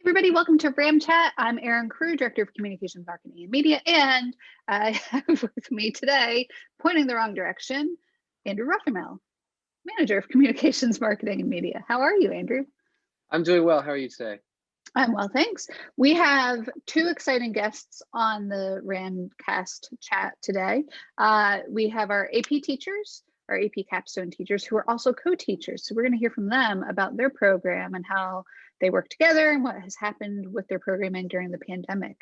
Everybody, welcome to RAMchat. I'm Erin Crew, Director of Communications, Marketing, and Media, and I have with me today, pointing the wrong direction, Andrew Rothermel, Manager of Communications, Marketing, and Media. How are you, Andrew? I'm doing well. How are you today? I'm well, thanks. We have two exciting guests on the RAMcast chat today. We have our AP teachers, our AP capstone teachers, who are also co-teachers. So we're going to hear from them about their program and how they work together and what has happened with their programming during the pandemic,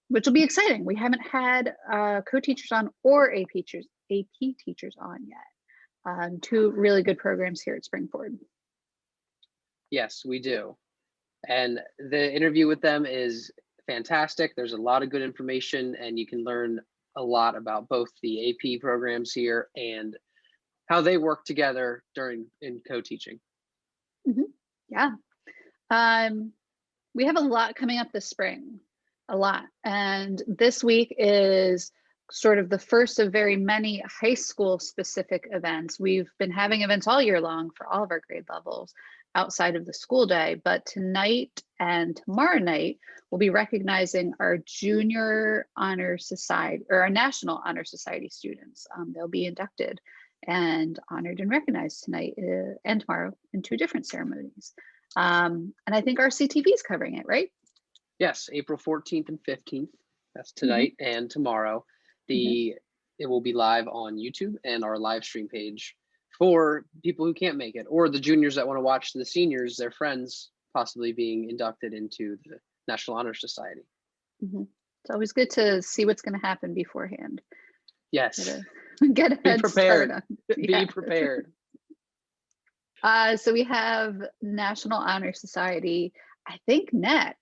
which will be exciting. We haven't had co-teachers on or AP teachers on yet. Two really good programs here at Springford. Yes, we do. And the interview with them is fantastic. There's a lot of good information, and you can learn a lot about both the AP programs here and how they work together in co-teaching. Mm-hmm. Yeah. We have a lot coming up this spring, a lot. And this week is sort of the first of very many high school specific events. We've been having events all year long for all of our grade levels outside of the school day, but tonight and tomorrow night, we'll be recognizing our Junior Honor Society, or our National Honor Society students. They'll be inducted and honored and recognized tonight and tomorrow in two different ceremonies. And I think Rctv is covering it, right? Yes, April 14th and 15th. That's tonight and tomorrow. It will be live on YouTube and our live stream page for people who can't make it, or the juniors that want to watch the seniors, their friends, possibly being inducted into the National Honor Society. It's always good to see what's going to happen beforehand. Yes. Get a head prepared. start on. Be prepared. So we have National Honor Society. I think the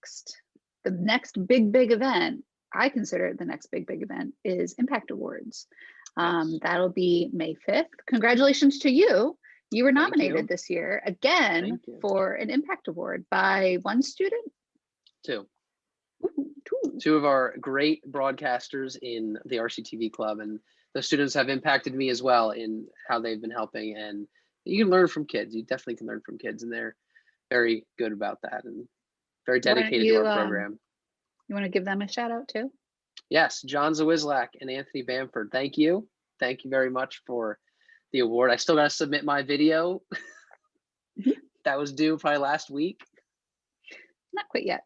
next big event, I consider it the next big event, is Impact Awards. That'll be May 5th. Congratulations to you. You were nominated this year again for an Impact Award by one student? Two. Ooh, two of our great broadcasters in the Rctv club, and the students have impacted me as well in how they've been helping. And you can learn from kids. You definitely can learn from kids, and they're very good about that and very dedicated to our program. You want to give them a shout out too? Yes, John Zawislak and Anthony Bamford. Thank you. Thank you very much for the award. I still got to submit my video. That was due probably last week. Not quite yet.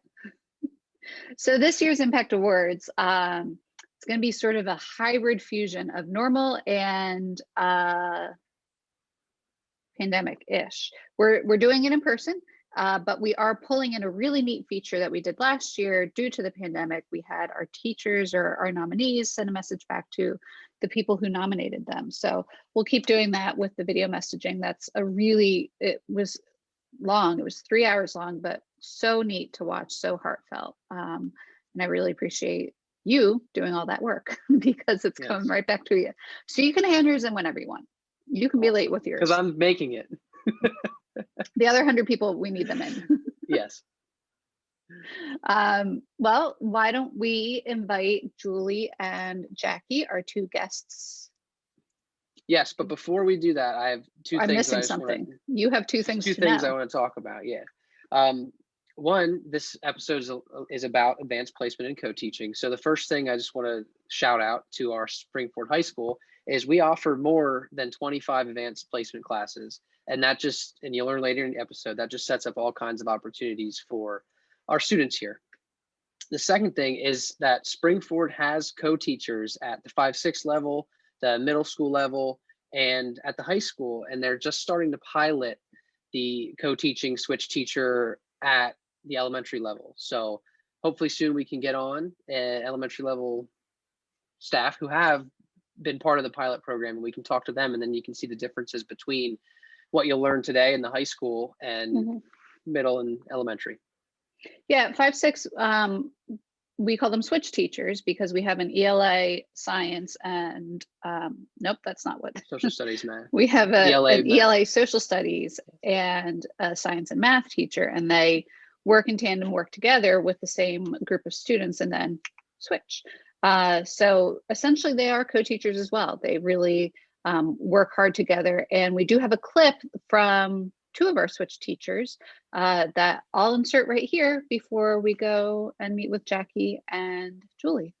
So this year's Impact Awards, it's going to be sort of a hybrid fusion of normal and pandemic-ish. We're doing it in person, but we are pulling in a really neat feature that we did last year due to the pandemic. We had our teachers or our nominees send a message back to the people who nominated them. So we'll keep doing that with the video messaging. It was long, it was 3 hours long, but so neat to watch, so heartfelt. And I really appreciate you doing all that work because it's coming right back to you. So you can hand yours in whenever you want. You can be late with yours. Because I'm making it. The other 100 people, we need them in. Yes. Well, why don't we invite Julie and Jackie, our two guests? Yes, but before we do that, I have two things. I'm missing something. You have two things. Two things I want to talk about. Yeah. One, this episode is about advanced placement and co-teaching. So the first thing I just want to shout out to our Springford High School is we offer more than 25 advanced placement classes. And you'll learn later in the episode, that just sets up all kinds of opportunities for our students here. The second thing is that Springford has co-teachers at the 5-6 level, the middle school level, and at the high school. And they're just starting to pilot the co-teaching switch teacher at the elementary level. So hopefully soon we can get on elementary level staff who have been part of the pilot program, and we can talk to them, and then you can see the differences between what you'll learn today in the high school and middle and elementary. Yeah, 5-6, we call them switch teachers because we have an ELA science and nope, that's not what. Social studies math. We have an ELA social studies and a science and math teacher, and they work in tandem, work together with the same group of students and then switch. So essentially they are co-teachers as well. They really work hard together. And we do have a clip from two of our switch teachers that I'll insert right here before we go and meet with Jackie and Julie.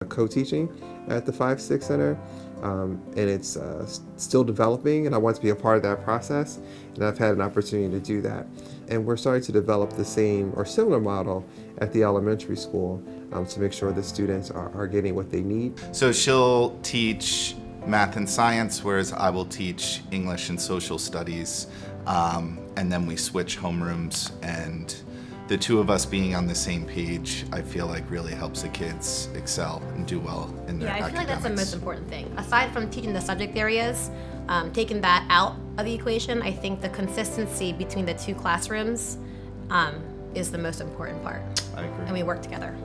Co-teaching at the 5-6 Center, and it's still developing, and I want to be a part of that process, and I've had an opportunity to do that. And we're starting to develop the same or similar model at the elementary school to make sure the students are getting what they need. So she'll teach math and science, whereas I will teach English and social studies, and then we switch homerooms, and the two of us being on the same page, I feel like really helps the kids excel and do well in their academics. I feel like that's the most important thing. Aside from teaching the subject areas, taking that out of the equation, I think the consistency between the two classrooms is the most important part. I agree. And we work together.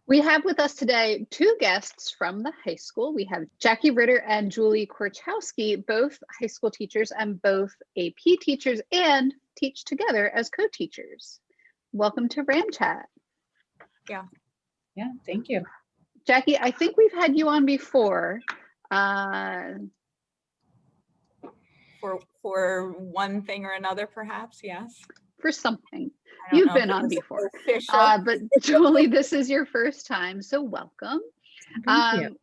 We have with us today two guests from the high school. We have Jackie Ritter and Julie Korchowsky, both high school teachers and both AP teachers, and teach together as co-teachers. Welcome to RAMchat. Yeah, thank you. Jackie, I think we've had you on before. For one thing or another, perhaps, yes. For something. I don't You've know been if on it's before. official. But Julie, this is your first time, so welcome. Thank you.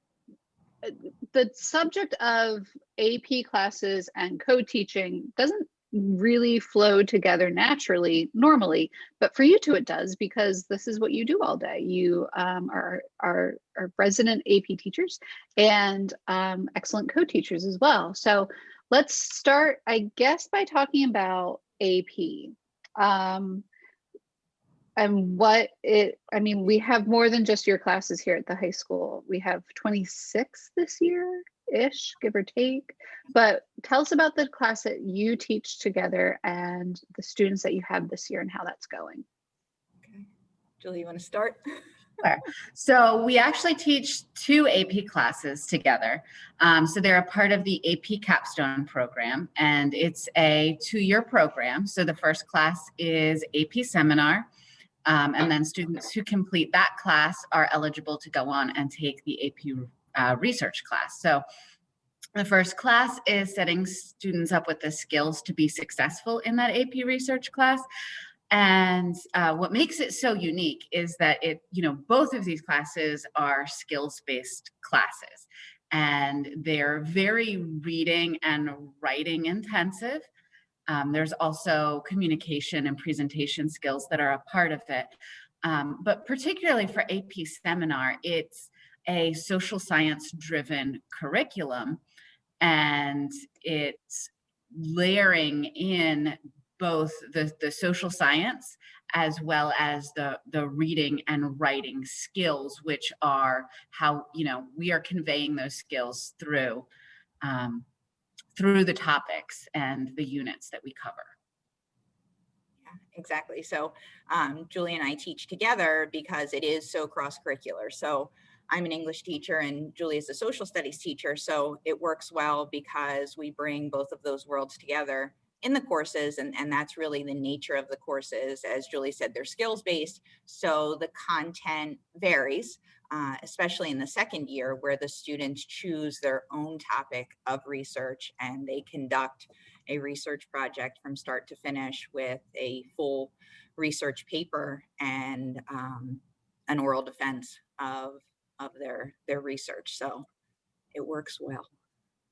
The subject of AP classes and co-teaching doesn't really flow together naturally normally, but for you two it does, because this is what you do all day. You are resident AP teachers and excellent co-teachers as well. So let's start, I guess, by talking about AP. And what I mean, we have more than just your classes here at the high school. We have 26 this year-ish, give or take. But tell us about the class that you teach together and the students that you have this year and how that's going. Okay. Julie, you want to start? Sure. So we actually teach two AP classes together. So they're a part of the AP Capstone program, and it's a 2-year program. So the first class is AP Seminar, and then students who complete that class are eligible to go on and take the AP Research class. So the first class is setting students up with the skills to be successful in that AP Research class. And what makes it so unique is that both of these classes are skills-based classes, and they're very reading and writing intensive. There's also communication and presentation skills that are a part of it. But particularly for AP Seminar, it's a social science driven curriculum, and it's layering in both the social science as well as the reading and writing skills, which are how we are conveying those skills through the topics and the units that we cover. Yeah, exactly. So Julie and I teach together because it is so cross-curricular. So I'm an English teacher and Julie is a social studies teacher. So it works well because we bring both of those worlds together in the courses, and that's really the nature of the courses. As Julie said, they're skills-based, so the content varies, especially in the second year, where the students choose their own topic of research and they conduct a research project from start to finish with a full research paper and an oral defense of their research. So it works well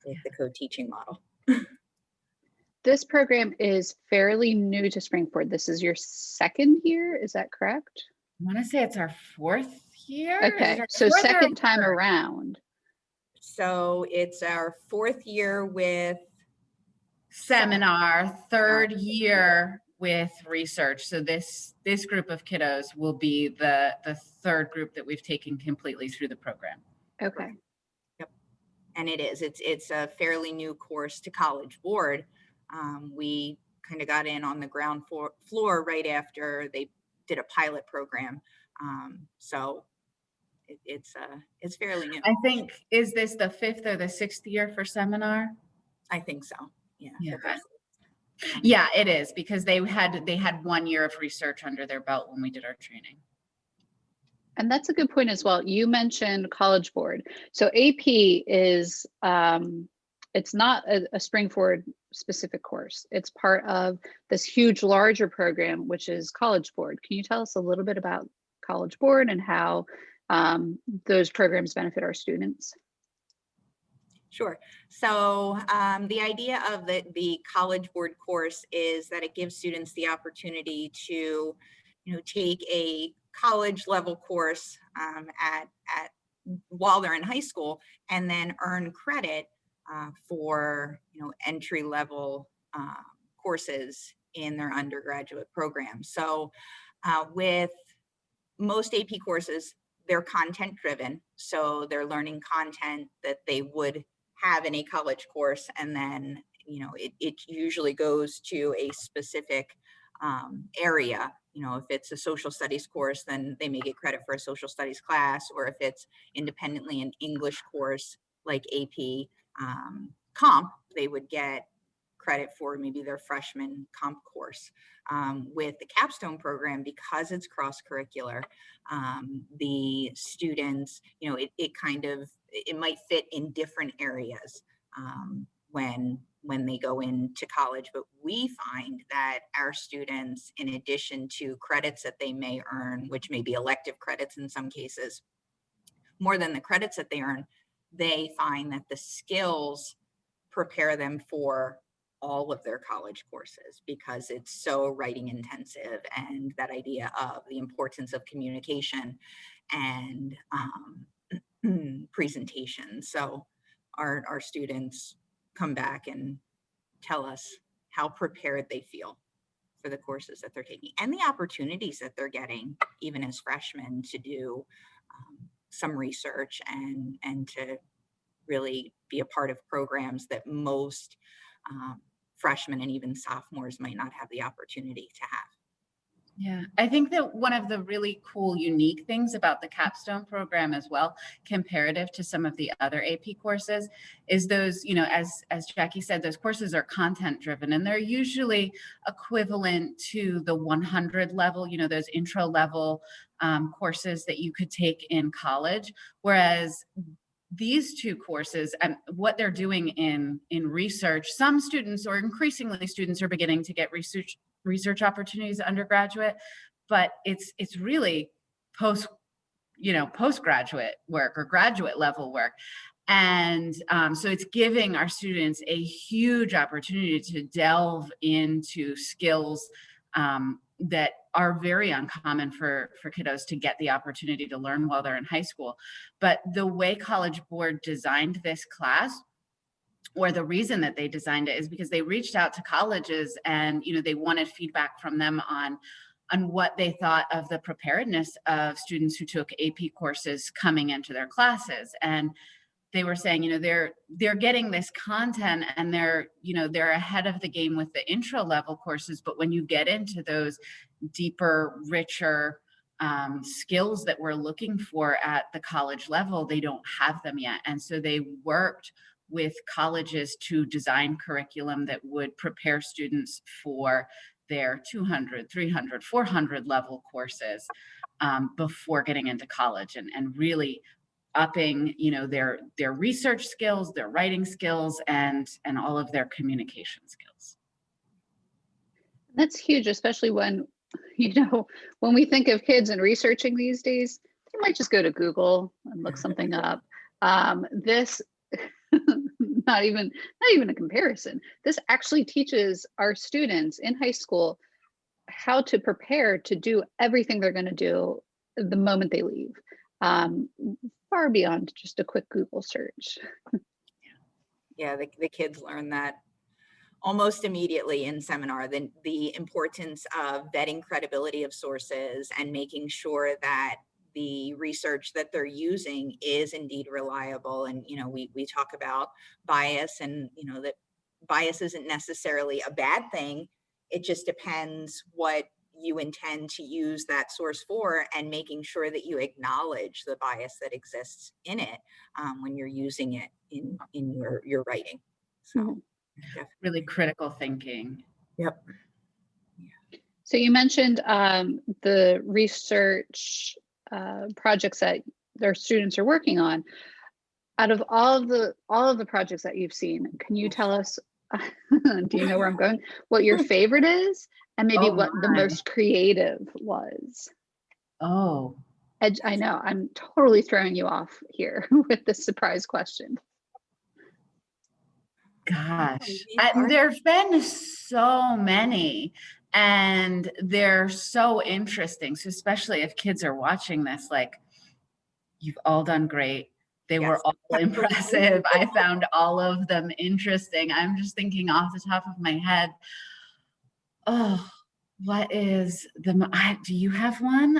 with the co-teaching model. This program is fairly new to Springford. This is your second year, is that correct? I want to say it's our 4th year. Okay, so second time around. So it's our 4th year with Seminar, 3rd year with research. So this group of kiddos will be the 3rd group that we've taken completely through the program. Okay. Yep. And it's a fairly new course to College Board. We kind of got in on the ground floor right after they did a pilot program. So it's fairly new. I think, is this the 5th or the 6th year for Seminar? I think so. Yeah. Yeah, it is, because they had 1 year of research under their belt when we did our training. And that's a good point as well. You mentioned College Board. So AP is, it's not a Springford specific course. It's part of this huge, larger program, which is College Board. Can you tell us a little bit about College Board and how those programs benefit our students? Sure. So the idea of the College Board course is that it gives students the opportunity to, take a college level course at while they're in high school, and then earn credit for entry level courses in their undergraduate program. So with most AP courses, they're content driven, so they're learning content that they would have in a college course, and then it usually goes to a specific area. If it's a social studies course, then they may get credit for a social studies class, or if it's independently an English course like AP Comp, they would get credit for maybe their freshman comp course. With the capstone program, because it's cross-curricular, the students, it might fit in different areas when they go into college. But we find that our students, in addition to credits that they may earn, which may be elective credits in some cases, more than the credits that they earn, they find that the skills prepare them for all of their college courses, because it's so writing intensive, and that idea of the importance of communication and presentation. So our students come back and tell us how prepared they feel for the courses that they're taking, and the opportunities that they're getting, even as freshmen, to do some research and to really be a part of programs that most freshmen and even sophomores might not have the opportunity to have. Yeah, I think that one of the really cool, unique things about the capstone program as well, comparative to some of the other AP courses, is those, as Jackie said, those courses are content driven, and they're usually equivalent to the 100 level, those intro level courses that you could take in college. Whereas these two courses and what they're doing in research, some students, or increasingly students, are beginning to get research opportunities undergraduate, but it's really postgraduate work or graduate level work. And so it's giving our students a huge opportunity to delve into skills that are very uncommon for kiddos to get the opportunity to learn while they're in high school. But the way College Board designed this class, or the reason that they designed it, is because they reached out to colleges and they wanted feedback from them on what they thought of the preparedness of students who took AP courses coming into their classes. And they were saying, they're getting this content, and they're ahead of the game with the intro level courses. But when you get into those deeper, richer skills that we're looking for at the college level, they don't have them yet. And so they worked with colleges to design curriculum that would prepare students for their 200, 300, 400 level courses before getting into college, and really upping their research skills, their writing skills, and all of their communication skills. That's huge, especially when when we think of kids and researching these days, they might just go to Google and look something up. This not even a comparison. This actually teaches our students in high school how to prepare to do everything they're going to do the moment they leave, far beyond just a quick Google search. Yeah, the kids learn that almost immediately in seminar, the importance of vetting credibility of sources and making sure that the research that they're using is indeed reliable. And we talk about bias, and that bias isn't necessarily a bad thing. It just depends what you intend to use that source for, and making sure that you acknowledge the bias that exists in it when you're using it in your writing. So really critical thinking. Yep. So you mentioned the research projects that their students are working on. Out of all of the projects that you've seen, can you tell us, do you know where I'm going? What your favorite is, and maybe Oh what the my. most creative was? Oh, I know I'm totally throwing you off here with this surprise question. gosh. There's been so many, and they're so interesting. So especially if kids are watching this, like, you've all done great. They were Yes. all impressive. I found all of them interesting. I'm just thinking off the top of my head. Oh, what is do you have one?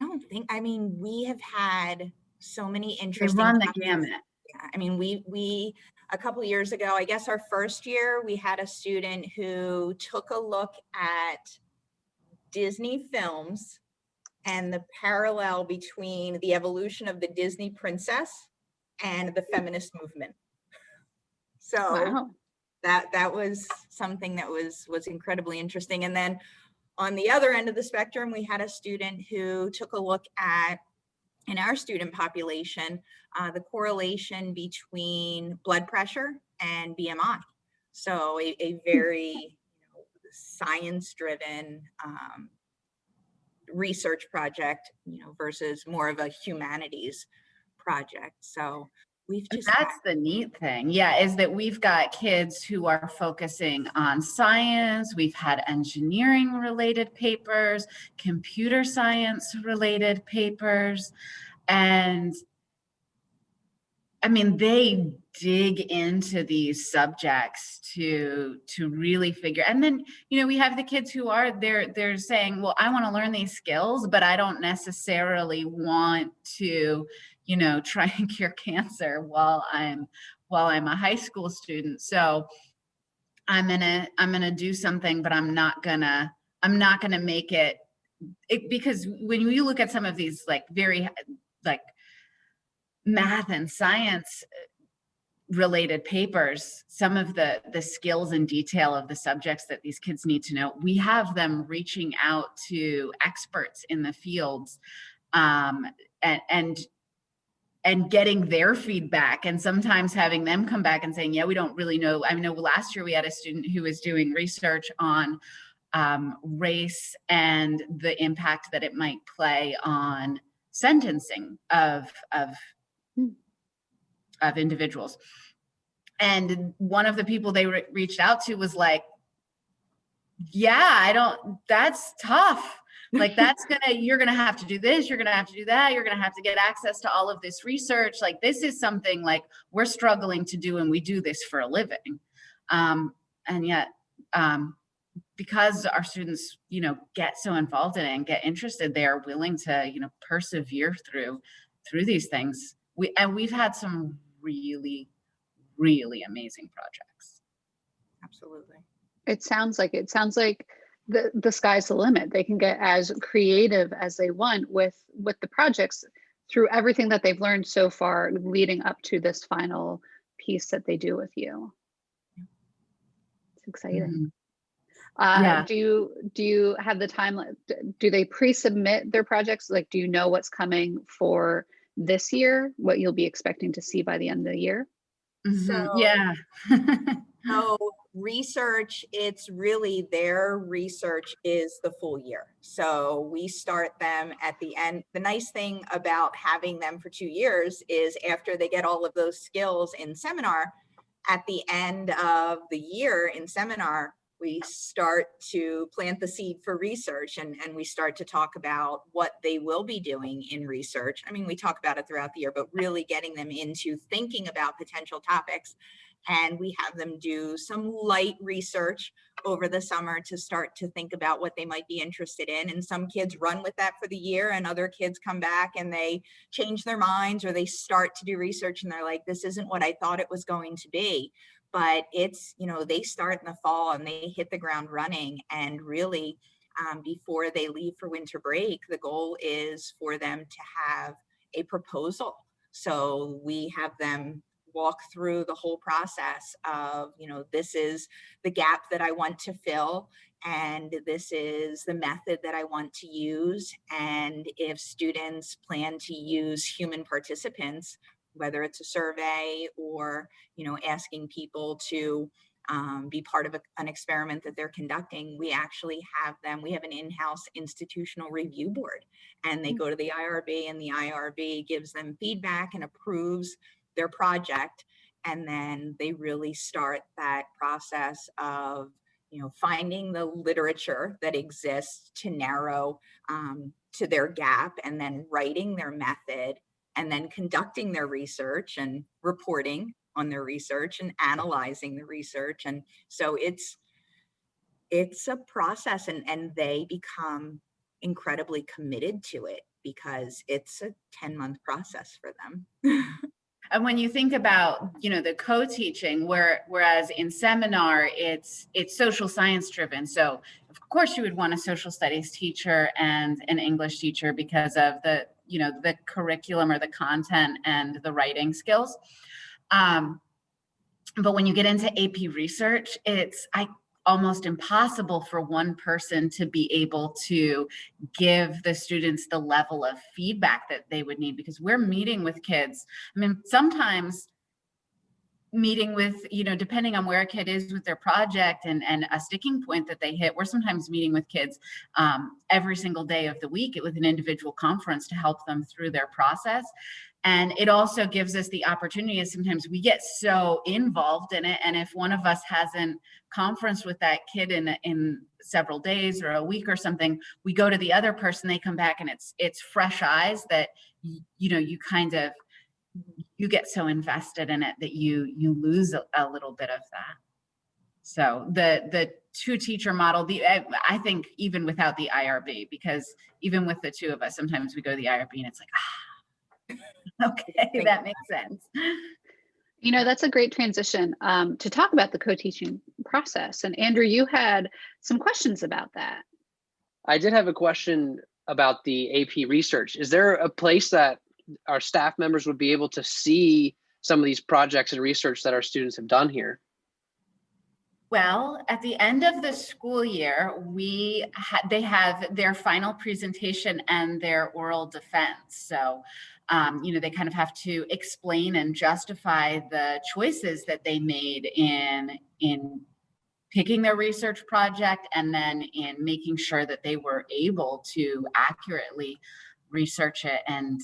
I don't think, I mean, we have had so many They interesting run the topics. gamut. Yeah, I mean, we a couple of years ago, I guess our first year, we had a student who took a look at Disney films and the parallel between the evolution of the Disney princess and the feminist movement. So Wow. that was something that was incredibly interesting. And then on the other end of the spectrum, we had a student who took a look at, in our student population, the correlation between blood pressure and BMI. So a very science-driven research project, versus more of a humanities project. So we've just That's the neat thing. Yeah, is that we've got kids who are focusing on science. We've had engineering related papers, computer science related papers, and I mean, they dig into these subjects to really figure. And then, we have the kids who are they're saying, well, I want to learn these skills, but I don't necessarily want to, try and cure cancer while I'm a high school student. So I'm gonna do something, but I'm not gonna make it, because when you look at some of these like very like math and science related papers, some of the skills and detail of the subjects that these kids need to know, we have them reaching out to experts in the fields, and getting their feedback, and sometimes having them come back and saying, yeah, we don't really know. I know last year we had a student who was doing research on race and the impact that it might play on sentencing of individuals. And one of the people they reached out to was like, yeah, that's tough. Like, you're gonna have to do this, you're gonna have to do that, you're gonna have to get access to all of this research. Like, this is something like we're struggling to do, and we do this for a living. And yet, because our students, get so involved in it and get interested, they are willing to, persevere through these things. We've had some really, really amazing projects. Absolutely. It sounds like the sky's the limit. They can get as creative as they want with the projects through everything that they've learned so far leading up to this final piece that they do with you. It's exciting. Mm-hmm. Yeah. Do you have the time? Do they pre-submit their projects? Like, do you know what's coming for this year? What you'll be expecting to see by the end of the year? Mm-hmm. So yeah. So research, it's really their research is the full year. So we start them at the end. The nice thing about having them for 2 years is after they get all of those skills in seminar, at the end of the year in seminar, we start to plant the seed for research, and we start to talk about what they will be doing in research. I mean, we talk about it throughout the year, but really getting them into thinking about potential topics. And we have them do some light research over the summer to start to think about what they might be interested in. And some kids run with that for the year, and other kids come back and they change their minds, or they start to do research and they're like, this isn't what I thought it was going to be. But it's, they start in the fall and they hit the ground running. And really, before they leave for winter break, the goal is for them to have a proposal. So we have them walk through the whole process of, this is the gap that I want to fill, and this is the method that I want to use. And if students plan to use human participants, whether it's a survey or, asking people to be part of an experiment that they're conducting, we actually we have an in-house institutional review board, and they go to the IRB, and the IRB gives them feedback and approves their project. And then they really start that process of, finding the literature that exists to narrow to their gap, and then writing their method, and then conducting their research and reporting on their research and analyzing the research. And so it's a process, and they become incredibly committed to it because it's a 10-month process for them. And when you think about, the co-teaching, whereas in seminar, it's social science driven. So of course you would want a social studies teacher and an English teacher because of the curriculum or the content and the writing skills. But when you get into AP research, it's almost impossible for one person to be able to give the students the level of feedback that they would need, because we're meeting with kids. I mean, sometimes meeting with, depending on where a kid is with their project and a sticking point that they hit, we're sometimes meeting with kids every single day of the week with an individual conference to help them through their process. And it also gives us the opportunity, as sometimes we get so involved in it, and if one of us hasn't conferenced with that kid in several days or a week or something, we go to the other person, they come back, and it's fresh eyes that you get so invested in it that you lose a little bit of that. So the two teacher model, I think even without the IRB, because even with the two of us, sometimes we go to the IRB and it's like, okay, that makes sense. That's a great transition to talk about the co-teaching process. And Andrew, you had some questions about that. I did have a question about the AP research. Is there a place that our staff members would be able to see some of these projects and research that our students have done here? Well, at the end of the school year, they have their final presentation and their oral defense. So, they kind of have to explain and justify the choices that they made in picking their research project, and then in making sure that they were able to accurately research it and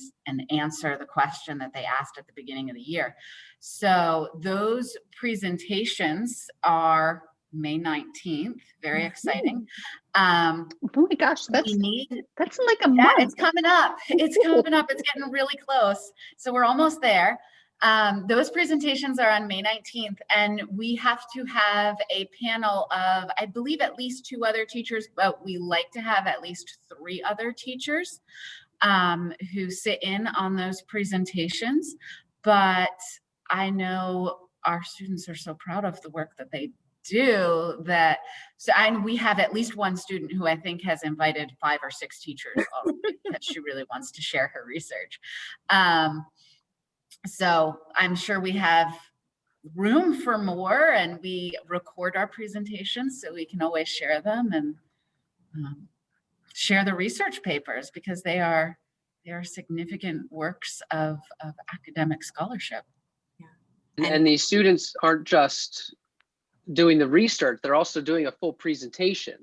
answer the question that they asked at the beginning of the year. So those presentations are May 19th. Very exciting. Oh my gosh, that's in like a month. Yeah, it's coming up. It's coming up. It's getting really close. So we're almost there. Those presentations are on May 19th, and we have to have a panel of, I believe, at least 2 other teachers, but we like to have at least 3 other teachers who sit in on those presentations. But I know our students are so proud of the work that they do and we have at least one student who I think has invited 5 or 6 teachers already because she really wants to share her research. So I'm sure we have room for more, and we record our presentations so we can always share them and share the research papers, because they are significant works of academic scholarship. Yeah. And these students aren't just doing the research, they're also doing a full presentation.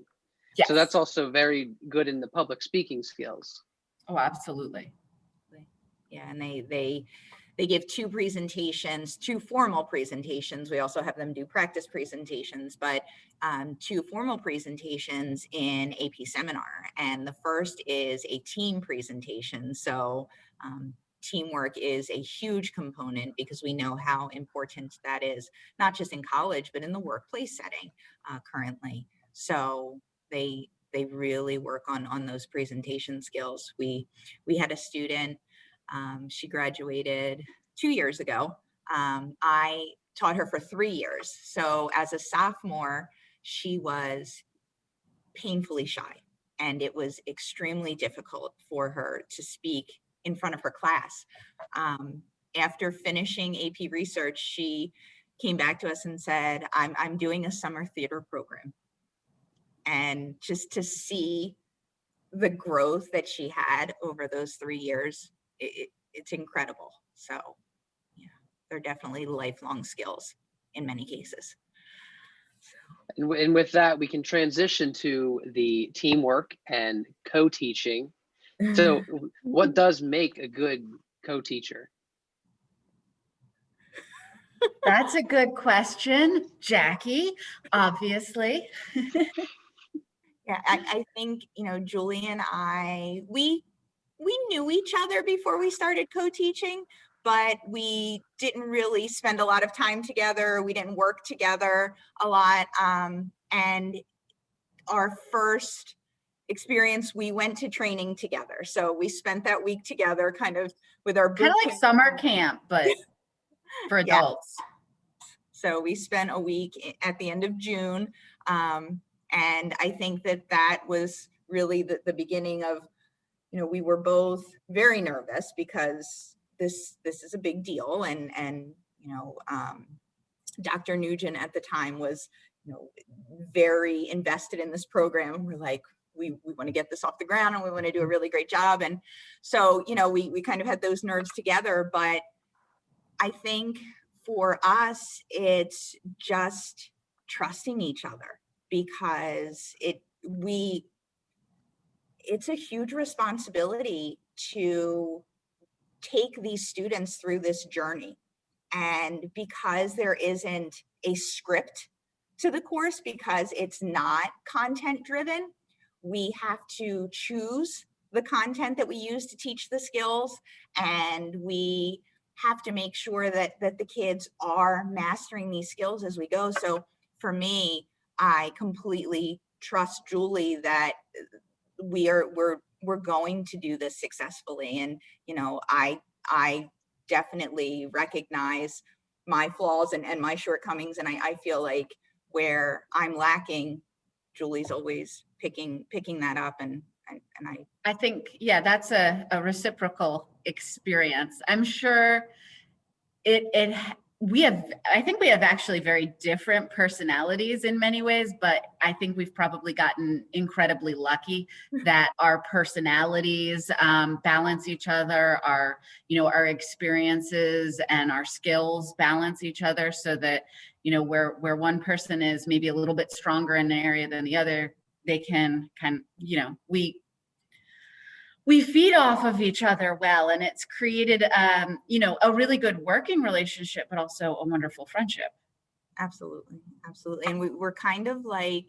Yes. So that's also very good in the public speaking skills. Oh, absolutely. Yeah, and they give 2 presentations, 2 formal presentations. We also have them do practice presentations, but 2 formal presentations in AP Seminar. And the first is a team presentation. So teamwork is a huge component, because we know how important that is, not just in college, but in the workplace setting currently. So they really work on those presentation skills. We had a student, she graduated 2 years ago. I taught her for 3 years. So as a sophomore, she was painfully shy, and it was extremely difficult for her to speak in front of her class. after finishing AP research, she came back to us and said, I'm doing a summer theater program. And just to see the growth that she had over those 3 years, it's incredible. So yeah, they're definitely lifelong skills in many cases. And with that, we can transition to the teamwork and co-teaching. So what does make a good co-teacher? That's a good question, Jackie, obviously. Yeah, I think, Julie and we knew each other before we started co-teaching, but we didn't really spend a lot of time together. We didn't work together a lot. And our first experience, we went to training together. So we spent that week together kind of with our Kind of like summer camp, but for adults. Yeah. So we spent a week at the end of June. And I think that was really the beginning of, we were both very nervous because this is a big deal. And Dr. Nugent at the time was, very invested in this program. We're like, we want to get this off the ground and we want to do a really great job. And so, we kind of had those nerves together, but I think for us, it's just trusting each other, because it's a huge responsibility to take these students through this journey. And because there isn't a script to the course, because it's not content driven, we have to choose the content that we use to teach the skills, and we have to make sure that the kids are mastering these skills as we go. So for me, I completely trust Julie that we're going to do this successfully. And I definitely recognize my flaws and my shortcomings, and I feel like where I'm lacking, Julie's always picking that up, and I think, yeah, that's a reciprocal experience. I'm sure I think we have actually very different personalities in many ways, but I think we've probably gotten incredibly lucky that our personalities balance each other, our experiences and our skills balance each other, so that, where one person is maybe a little bit stronger in an area than the other, they can we feed off of each other well, and it's created, a really good working relationship, but also a wonderful friendship. Absolutely. And we're kind of like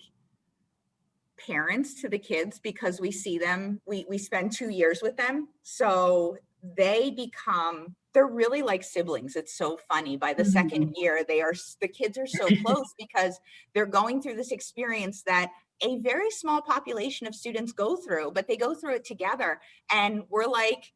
parents to the kids, because we see them, we spend 2 years with them. So they're really like siblings. It's so funny. By the second year, the kids are so close because they're going through this experience that a very small population of students go through, but they go through it together, and we're like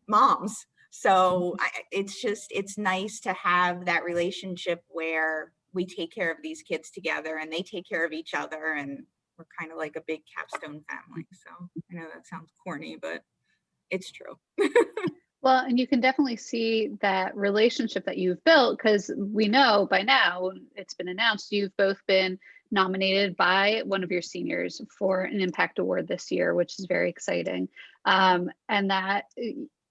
moms. So it's nice to have that relationship where we take care of these kids together and they take care of each other, and we're kind of like a big capstone family. So I know that sounds corny, but it's true. Well, and you can definitely see that relationship that you've built, because we know by now, it's been announced, you've both been nominated by one of your seniors for an Impact Award this year, which is very exciting. And that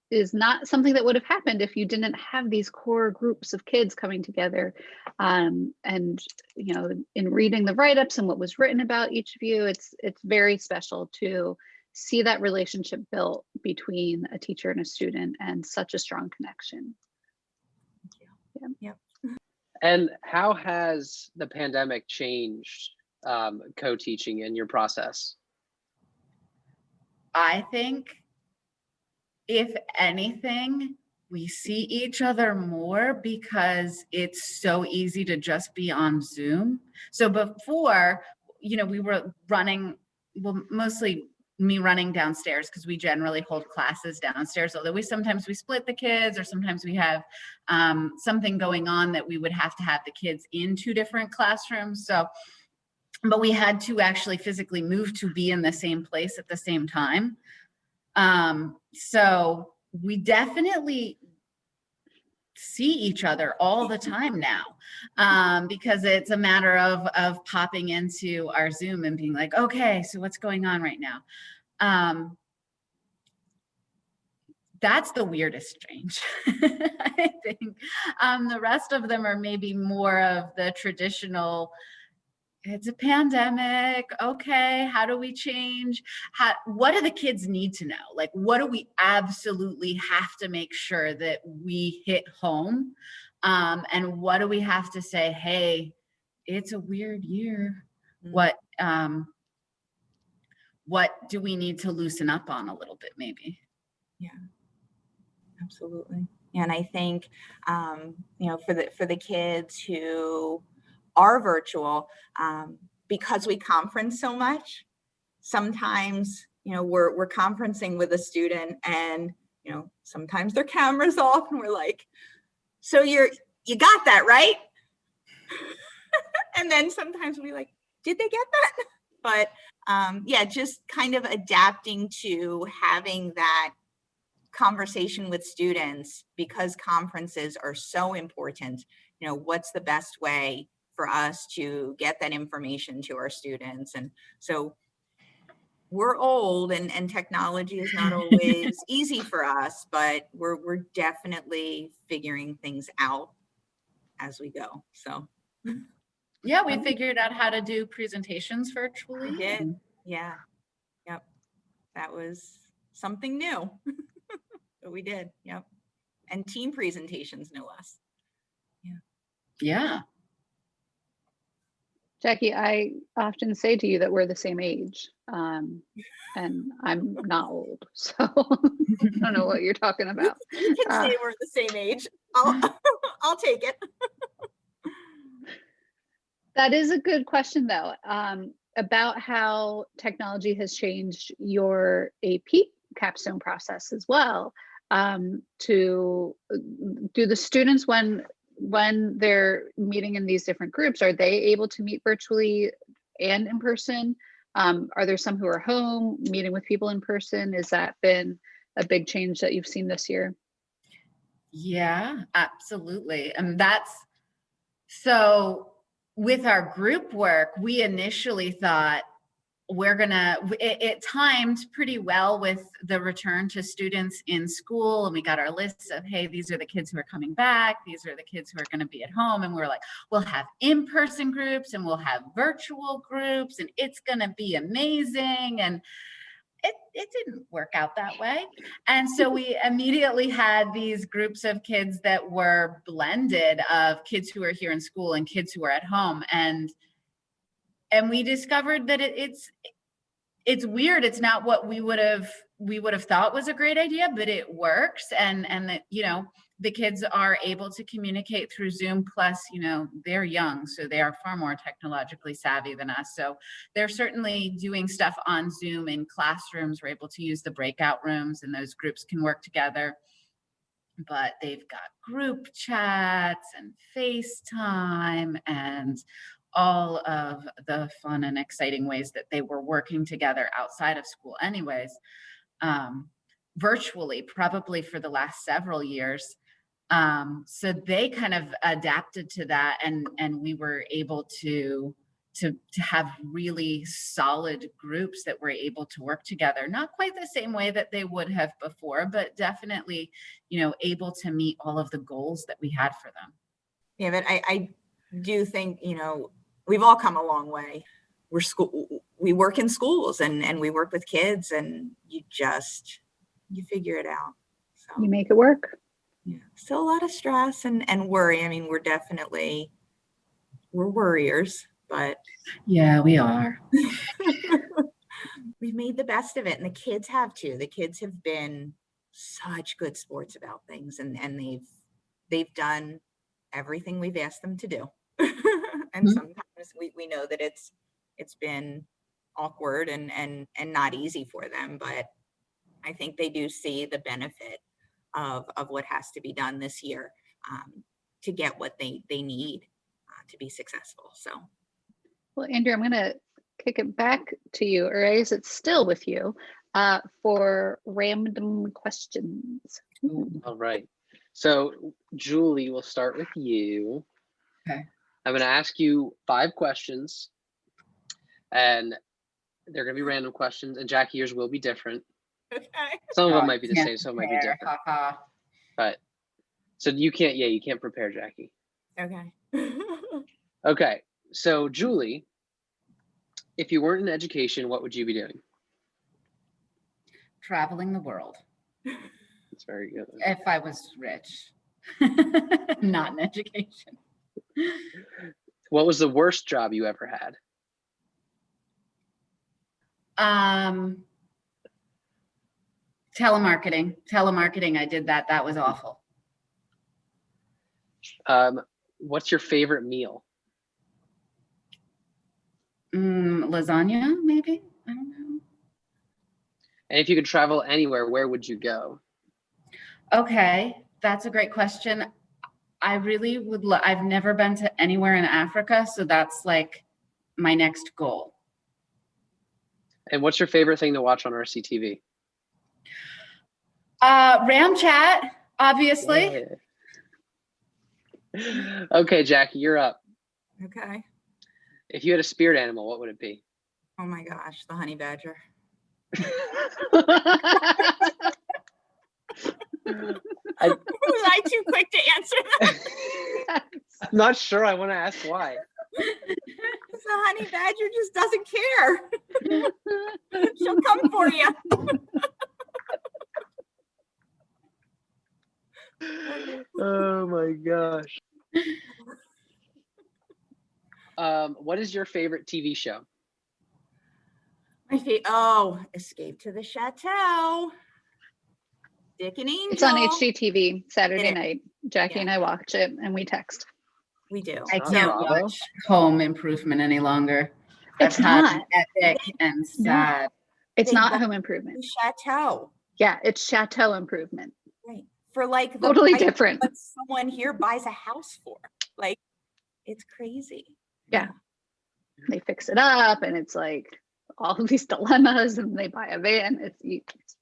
is not something that would have happened if you didn't have these core groups of kids coming together. And, in reading the write-ups and what was written about each of you, it's very special to see that relationship built between a teacher and a student, and such a strong connection. Thank you. Yep. And how has the pandemic changed co-teaching in your process? I think, if anything, we see each other more because it's so easy to just be on Zoom. So before, we were running, mostly me running downstairs, because we generally hold classes downstairs, although we split the kids, or sometimes we have something going on that we would have to have the kids in 2 different classrooms. So, but we had to actually physically move to be in the same place at the same time. So we definitely see each other all the time now, because it's a matter of popping into our Zoom and being like, okay, so what's going on right now? That's the weirdest change. I think the rest of them are maybe more of the traditional, it's a pandemic. Okay, how do we change? What do the kids need to know? Like, what do we absolutely have to make sure that we hit home? And what do we have to say, hey, it's a weird year. What do we need to loosen up on a little bit, maybe? Yeah. Absolutely. And I think, for the kids who are virtual, because we conference so much, sometimes, we're conferencing with a student and, sometimes their camera's off and we're like, so you got that, right? And then sometimes we're like, did they get that? But just kind of adapting to having that conversation with students, because conferences are so important. What's the best way for us to get that information to our students? And so we're old, and technology is not always easy for us, but we're definitely figuring things out as we go. So yeah, we figured out how to do presentations virtually. we did. Yeah. Yep. That was something new. But we did, yep. And team presentations, no less. Yeah. Jackie, I often say to you that we're the same age, and I'm not old, so I don't know what you're talking about. You can say we're the same age. I'll take it. That is a good question, though, about how technology has changed your AP capstone process as well. To do the students, when they're meeting in these different groups, are they able to meet virtually and in person? Are there some who are home meeting with people in person? Has that been a big change that you've seen this year? Yeah, absolutely. And so with our group work, we initially thought it timed pretty well with the return to students in school. And we got our lists of, hey, these are the kids who are coming back. These are the kids who are going to be at home. And we're like, we'll have in-person groups and we'll have virtual groups and it's going to be amazing. And it didn't work out that way. And so we immediately had these groups of kids that were blended, of kids who are here in school and kids who are at home. And we discovered that it's weird. It's not what we would have thought was a great idea, but it works. And that, the kids are able to communicate through Zoom. Plus, they're young, so they are far more technologically savvy than us. So they're certainly doing stuff on Zoom in classrooms. We're able to use the breakout rooms and those groups can work together. But they've got group chats and FaceTime and all of the fun and exciting ways that they were working together outside of school anyways, virtually, probably for the last several years. So they kind of adapted to that, and we were able to have really solid groups that were able to work together, not quite the same way that they would have before, but definitely, able to meet all of the goals that we had for them. Yeah, but I do think, we've all come a long way. We work in schools and we work with kids, and you figure it out. So You make it work. yeah, still a lot of stress and worry. I mean, we're worriers, but Yeah, we are. we've made the best of it, and the kids have too. The kids have been such good sports about things, and they've done everything we've asked them to do. And sometimes we know that it's been awkward and not easy for them, but I think they do see the benefit of what has to be done this year to get what they need to be successful. So, Well, Andrew, I'm going to kick it back to you, or is it still with you, for random questions? All right. So Julie, we'll start with you. Okay. I'm going to ask you 5 questions, and they're going to be random questions, and Jackie, yours will be different. Okay. Some of them Oh, might be the can't same, some might be prepare, different. haha. But so you can't prepare, Jackie. Okay. Okay. So Julie, if you weren't in education, what would you be doing? Traveling the world. That's very good. If I was rich, not in education. What was the worst job you ever had? Telemarketing. I did that. That was awful. What's your favorite meal? Lasagna, maybe? I don't know. And if you could travel anywhere, where would you go? Okay, that's a great question. I really would I've never been to anywhere in Africa, so that's like my next goal. And what's your favorite thing to watch on Rctv? RAMchat, obviously. Yeah. Okay, Jackie, you're up. Okay. If you had a spirit animal, what would it be? Oh my gosh, the honey badger. Was I too quick to answer that? I'm not sure. I want to ask why. The honey badger just doesn't care. She'll come for you. Oh my gosh. What is your favorite TV show? Escape to the Chateau. Dick and Angel. It's on HGTV Saturday It is. night. Jackie and I watch it and we text. We do. I not can't Bravo. watch Home Improvement any longer. It's I've had not. epic and sad. It's They not love Home Improvement. The Chateau. Yeah, it's Chateau Improvement. Right. For like the Totally price of different. what someone here buys a house for. Like, it's crazy. Yeah. They fix it up and it's like all of these dilemmas and they buy a van. It's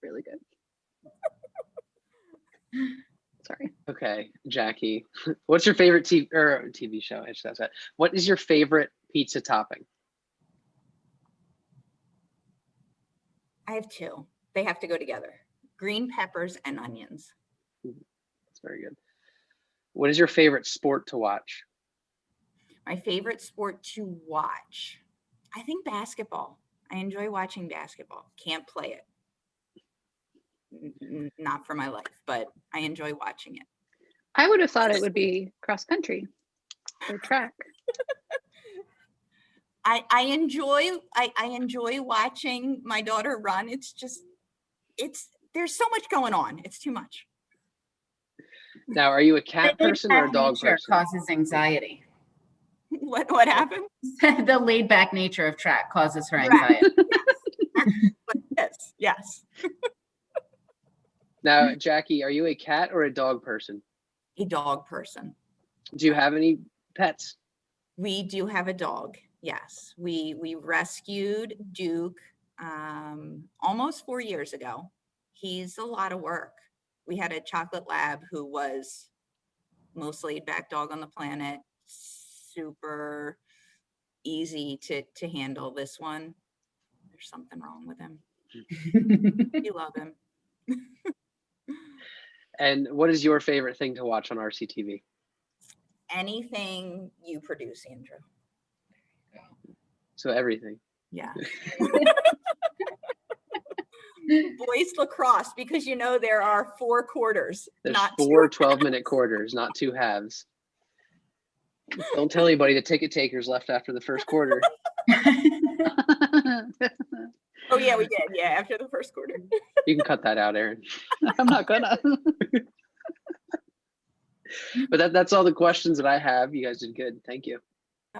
really good. Sorry. Okay, Jackie. What's your favorite TV show? I should have said. What is your favorite pizza topping? I have 2. They have to go together. Green peppers and onions. That's very good. What is your favorite sport to watch? My favorite sport to watch. I think basketball. I enjoy watching basketball. Can't play it. Not for my life, but I enjoy watching it. I would have thought it would be cross country or track. I enjoy watching my daughter run. There's so much going on. It's too much. Now, are you a cat person or a dog Nature person? causes anxiety. What happened? The laid back nature of track causes her Right. anxiety. Yes. Now, Jackie, are you a cat or a dog person? A dog person. Do you have any pets? We do have a dog. Yes. We rescued Duke almost 4 years ago. He's a lot of work. We had a chocolate lab who was most laid back dog on the planet. Super easy to handle. This one, there's something wrong with him. You love him. And what is your favorite thing to watch on Rctv? Anything you produce, Andrew. So everything. Yeah. Boys lacrosse, because there are 4 quarters. There's not 4 2 12-minute quarters, not 2 halves. Don't tell anybody the ticket takers left after the first quarter. Oh yeah, we did. Yeah, after the first quarter. You can cut that out, Aaron. I'm not gonna. But that's all the questions that I have. You guys did good. Thank you.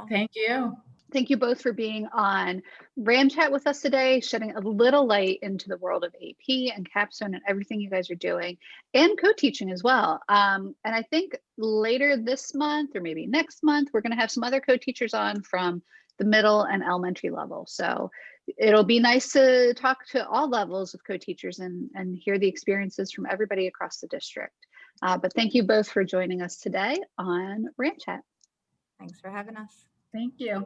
Thank you. Thank you both for being on RAMchat with us today, shedding a little light into the world of AP and capstone and everything you guys are doing, and co-teaching as well. And I think later this month or maybe next month, we're going to have some other co-teachers on from the middle and elementary level. So it'll be nice to talk to all levels of co-teachers and hear the experiences from everybody across the district. But thank you both for joining us today on RAMchat. Thanks for having us. Thank you.